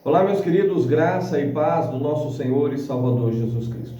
Olá, meus queridos, graça e paz do nosso Senhor e Salvador Jesus Cristo.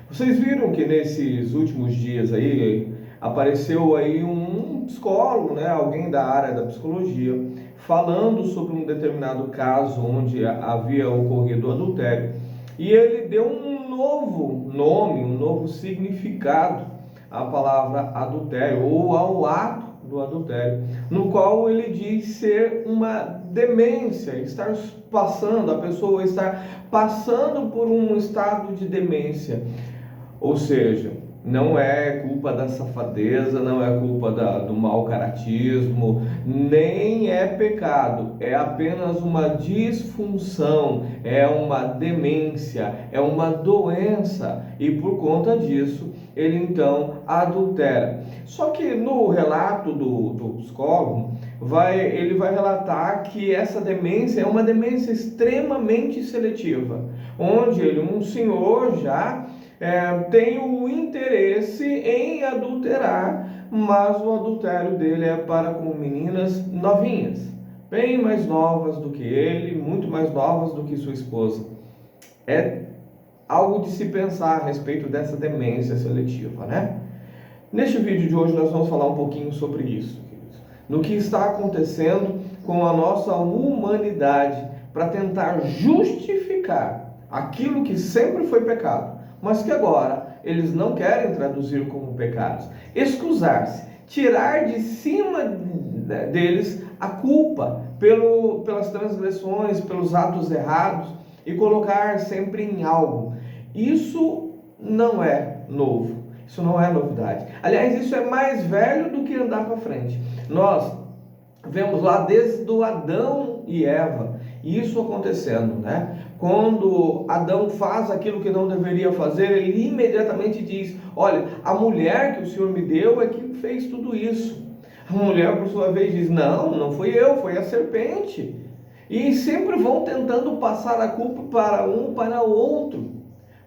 Vocês viram que nesses últimos dias aí apareceu aí um psicólogo, né, alguém da área da psicologia, falando sobre um determinado caso onde havia ocorrido adultério. E ele deu um novo nome, um novo significado à palavra adultério ou ao ato do adultério, no qual ele diz ser uma demência, estar passando, a pessoa estar passando por um estado de demência. Ou seja, não é culpa da safadeza, não é culpa do mau caratismo, nem é pecado, é apenas uma disfunção, é uma demência, é uma doença, e por conta disso ele então adultera. Só que no relato do psicólogo, ele vai relatar que essa demência é uma demência extremamente seletiva, onde um senhor já tem o interesse em adulterar, mas o adultério dele é para com meninas novinhas, bem mais novas do que ele, muito mais novas do que sua esposa. É algo de se pensar a respeito dessa demência seletiva, né? Neste vídeo de hoje nós vamos falar um pouquinho sobre isso, queridos. No que está acontecendo com a nossa humanidade para tentar justificar aquilo que sempre foi pecado, mas que agora eles não querem traduzir como pecados. Excusar-se, tirar de cima deles a culpa pelas transgressões, pelos atos errados e colocar sempre em algo. Isso não é novo. Isso não é novidade. Aliás, isso é mais velho do que andar para frente. Nós vemos lá desde o Adão e Eva isso acontecendo, né? Quando Adão faz aquilo que não deveria fazer, ele imediatamente diz: olha, a mulher que o Senhor me deu é que fez tudo isso. A mulher, por sua vez, diz: não fui eu, foi a serpente. E sempre vão tentando passar a culpa para um para o outro.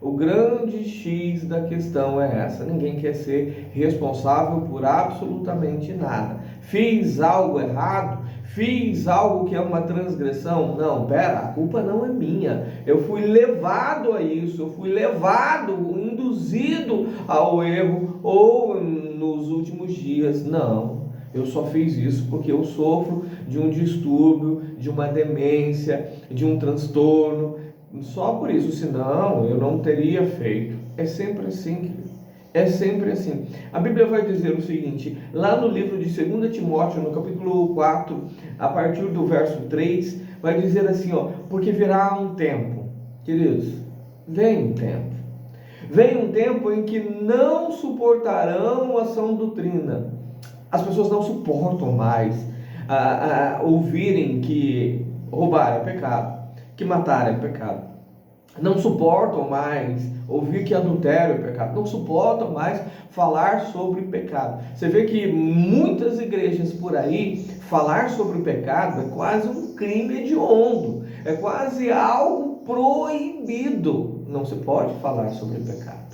O grande X da questão é essa: ninguém quer ser responsável por absolutamente nada. Fiz algo errado? Fiz algo que é uma transgressão? Não, a culpa não é minha. Eu fui levado a isso, eu fui levado, induzido ao erro, ou nos últimos dias, não. Eu só fiz isso porque eu sofro de um distúrbio, de uma demência, de um transtorno. Só por isso, senão eu não teria feito. É sempre assim, querido. É sempre assim. A Bíblia vai dizer o seguinte, lá no livro de 2 Timóteo, no capítulo 4, a partir do verso 3, vai dizer assim, porque virá um tempo, queridos, vem um tempo em que não suportarão a sã doutrina. As pessoas não suportam mais ouvirem que roubar é pecado, que matar é pecado. Não suportam mais ouvir que adultério é pecado. Não suportam mais falar sobre pecado. Você vê que muitas igrejas por aí, falar sobre o pecado é quase um crime hediondo. É quase algo proibido. Não se pode falar sobre pecado.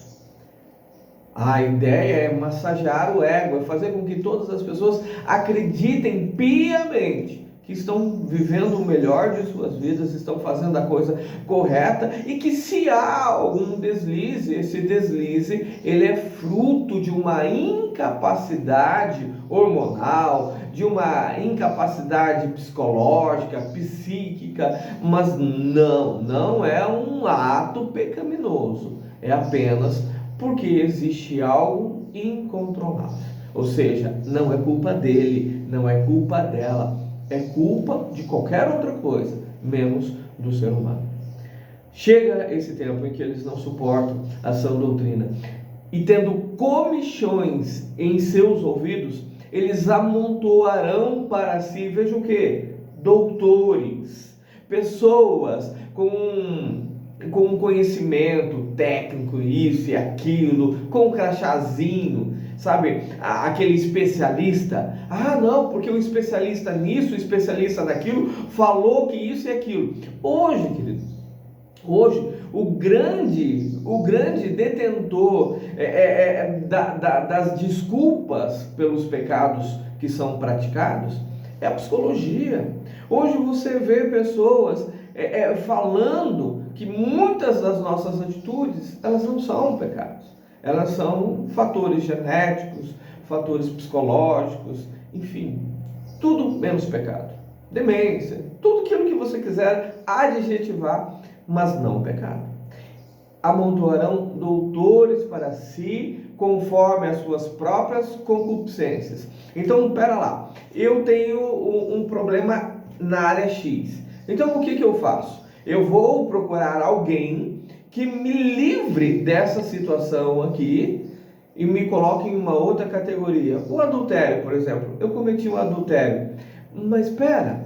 A ideia é massagear o ego, é fazer com que todas as pessoas acreditem piamente que estão vivendo o melhor de suas vidas, estão fazendo a coisa correta, e que se há algum deslize, esse deslize ele é fruto de uma incapacidade hormonal, de uma incapacidade psicológica, psíquica, mas não é um ato pecaminoso, é apenas porque existe algo incontrolável. Ou seja, não é culpa dele, não é culpa dela, é culpa de qualquer outra coisa, menos do ser humano. Chega esse tempo em que eles não suportam a sã doutrina, e tendo comichões em seus ouvidos, eles amontoarão para si, veja o que? Doutores, pessoas com conhecimento técnico, isso e aquilo, com um crachazinho, sabe, aquele especialista. Não, porque o especialista nisso, o especialista naquilo, falou que isso e aquilo. Hoje, queridos, o grande detentor das desculpas pelos pecados que são praticados é a psicologia. Hoje você vê pessoas falando que muitas das nossas atitudes, elas não são pecados. Elas são fatores genéticos, fatores psicológicos, enfim, tudo menos pecado. Demência, tudo aquilo que você quiser adjetivar, mas não pecado. Amontoarão doutores para si, conforme as suas próprias concupiscências. Então, pera lá, eu tenho um problema na área X. Então, o que eu faço? Eu vou procurar alguém que me livre dessa situação aqui e me coloque em uma outra categoria. O adultério, por exemplo. Eu cometi um adultério. Mas espera,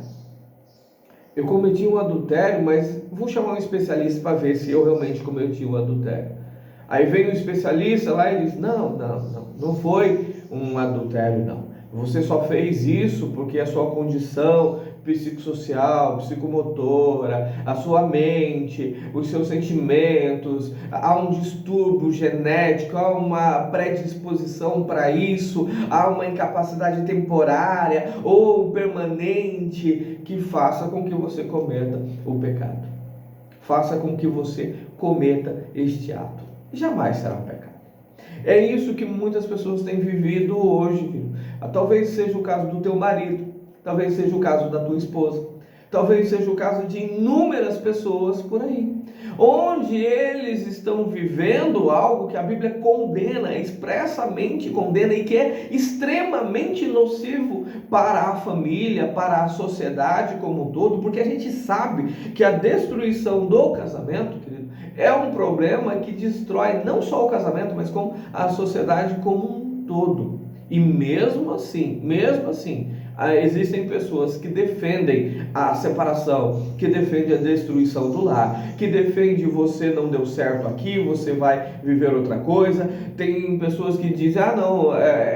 eu cometi um adultério, mas vou chamar um especialista para ver se eu realmente cometi um adultério. Aí vem um especialista lá e diz, não foi um adultério, não. Você só fez isso porque a sua condição psicossocial, psicomotora, a sua mente, os seus sentimentos, há um distúrbio genético, há uma predisposição para isso, há uma incapacidade temporária ou permanente que faça com que você cometa o pecado. Faça com que você cometa este ato. Jamais será um pecado. É isso que muitas pessoas têm vivido hoje. Talvez seja o caso do teu marido, talvez seja o caso da tua esposa, talvez seja o caso de inúmeras pessoas por aí, onde eles estão vivendo algo que a Bíblia condena, expressamente condena, e que é extremamente nocivo para a família, para a sociedade como um todo, porque a gente sabe que a destruição do casamento, querido, é um problema que destrói não só o casamento, mas como a sociedade como um todo. E mesmo assim, existem pessoas que defendem a separação, que defendem a destruição do lar, que defendem você não deu certo aqui, você vai viver outra coisa. Tem pessoas que dizem,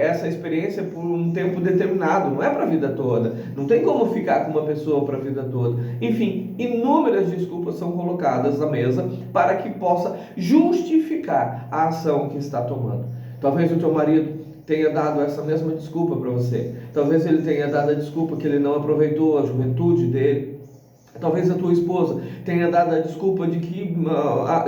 essa experiência é por um tempo determinado, não é para a vida toda, não tem como ficar com uma pessoa para a vida toda. Enfim, inúmeras desculpas são colocadas na mesa para que possa justificar a ação que está tomando. Talvez o teu marido tenha dado essa mesma desculpa para você. Talvez ele tenha dado a desculpa que ele não aproveitou a juventude dele. Talvez a tua esposa tenha dado a desculpa de que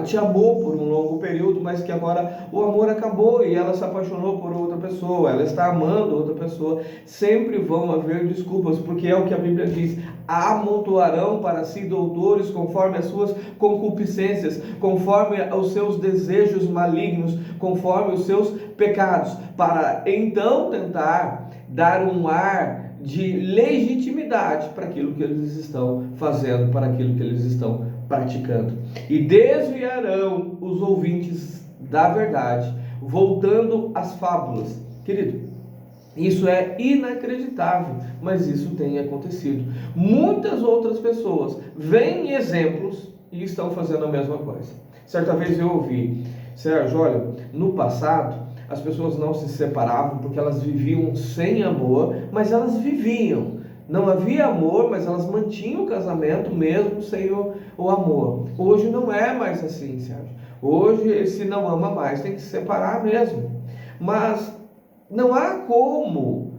te amou por um longo período, mas que agora o amor acabou e ela se apaixonou por outra pessoa, ela está amando outra pessoa. Sempre vão haver desculpas, porque é o que a Bíblia diz: amontoarão para si doutores conforme as suas concupiscências, conforme os seus desejos malignos, conforme os seus pecados, para então tentar dar um ar de legitimidade para aquilo que eles estão fazendo, para aquilo que eles estão praticando. E desviarão os ouvintes da verdade, voltando às fábulas. Querido, isso é inacreditável, mas isso tem acontecido. Muitas outras pessoas veem exemplos e estão fazendo a mesma coisa. Certa vez eu ouvi, Sérgio, olha, no passado as pessoas não se separavam porque elas viviam sem amor, mas elas viviam. Não havia amor, mas elas mantinham o casamento mesmo sem o amor. Hoje não é mais assim, Sérgio. Hoje, se não ama mais, tem que se separar mesmo. Mas não há como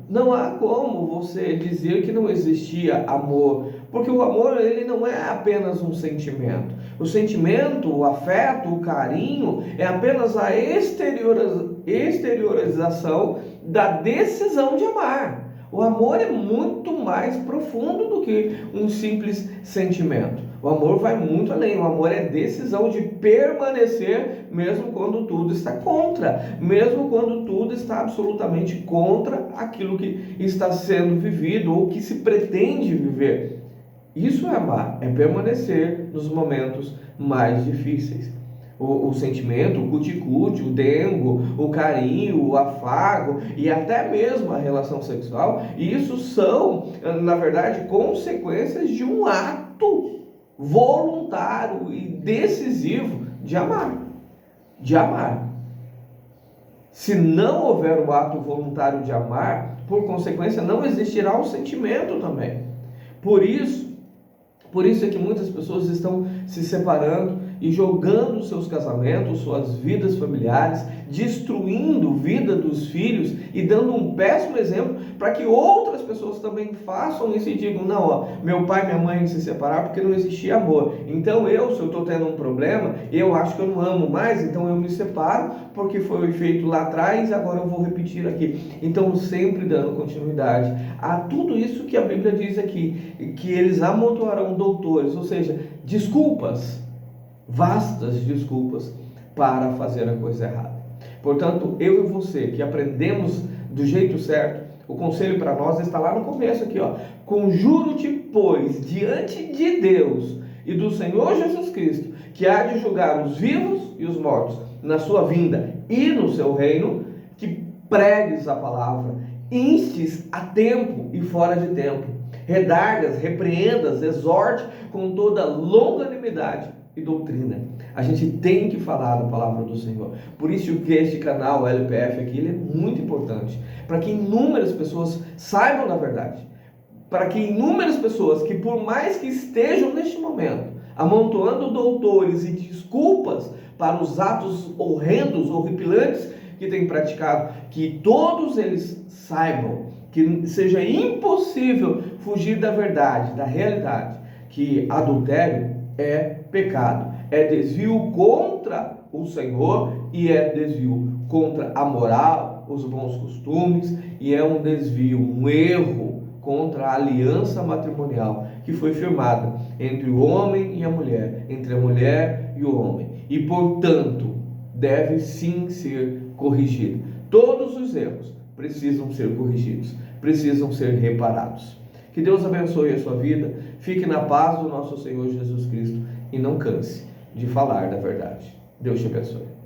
você dizer que não existia amor, porque o amor, ele não é apenas um sentimento. O sentimento, o afeto, o carinho é apenas a exteriorização da decisão de amar. O amor é muito mais profundo do que um simples sentimento. O amor vai muito além. O amor é decisão de permanecer mesmo quando tudo está contra, mesmo quando tudo está absolutamente contra aquilo que está sendo vivido ou que se pretende viver. Isso é amar, é permanecer nos momentos mais difíceis. O sentimento, o cuticute, o dengo, o carinho, o afago e até mesmo a relação sexual, isso são, na verdade, consequências de um ato voluntário e decisivo de amar. De amar. Se não houver o ato voluntário de amar, por consequência, não existirá o sentimento também. Por isso é que muitas pessoas estão se separando e jogando seus casamentos, suas vidas familiares, destruindo a vida dos filhos e dando um péssimo exemplo para que outras pessoas também façam isso e digam, não, ó, meu pai e minha mãe se separaram porque não existia amor. Então se eu estou tendo um problema, eu acho que eu não amo mais, então eu me separo porque foi feito lá atrás, agora eu vou repetir aqui. Então sempre dando continuidade a tudo isso que a Bíblia diz aqui, que eles amontoarão doutores, ou seja, desculpas, vastas desculpas para fazer a coisa errada. Portanto, eu e você que aprendemos do jeito certo, o conselho para nós está lá no começo aqui, ó. Conjuro-te, pois, diante de Deus e do Senhor Jesus Cristo, que há de julgar os vivos e os mortos na sua vinda e no seu reino, que pregues a palavra, instes a tempo e fora de tempo, redargas, repreendas, exorte com toda longanimidade e doutrina. A gente tem que falar da palavra do Senhor. Por isso que este canal LPF aqui, ele é muito importante, para que inúmeras pessoas saibam da verdade, para que inúmeras pessoas que por mais que estejam neste momento amontoando doutores e desculpas para os atos horrendos, horripilantes que têm praticado, que todos eles saibam que seja impossível fugir da verdade, da realidade, que adultério é pecado, é desvio contra o Senhor e é desvio contra a moral, os bons costumes, e é um desvio, um erro contra a aliança matrimonial que foi firmada entre o homem e a mulher, entre a mulher e o homem, e portanto deve sim ser corrigido. Todos os erros precisam ser corrigidos, precisam ser reparados. Que Deus abençoe a sua vida, fique na paz do nosso Senhor Jesus Cristo e não canse de falar da verdade. Deus te abençoe.